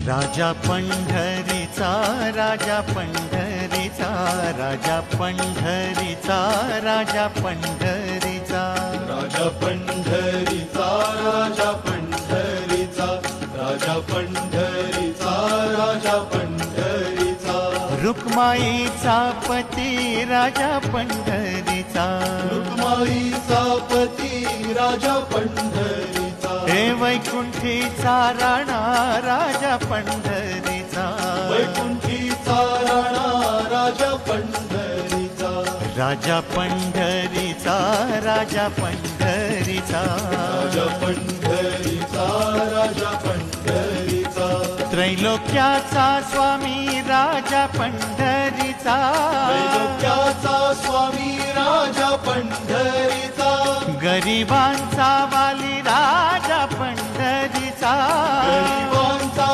राजा पंढरीचा राजा पंढरीचा राजा पंढरीचा राजा पंढरीचा राजा पंढरीचा राजा पंढरीचा राजा पंढरीचा राजा पंढरीचा रुक्माईचा पती राजा पंढरीचा रुक्माईचा पती राजा पंढरीचा हे वैकुंठीचा राणा राजा पंढरीचा वैकुंठीचा राणा राजा पंढरीचा राजा पंढरीचा राजा पंढरीचा राजा पंढरीचा राजा पंढरीचा त्रैलोक्याचा स्वामी राजा पंढरीचा त्रैलोक्याचा स्वामी राजा पंढरीचा गरिबांचा वाली राजा पंढरीचा गरिबांचा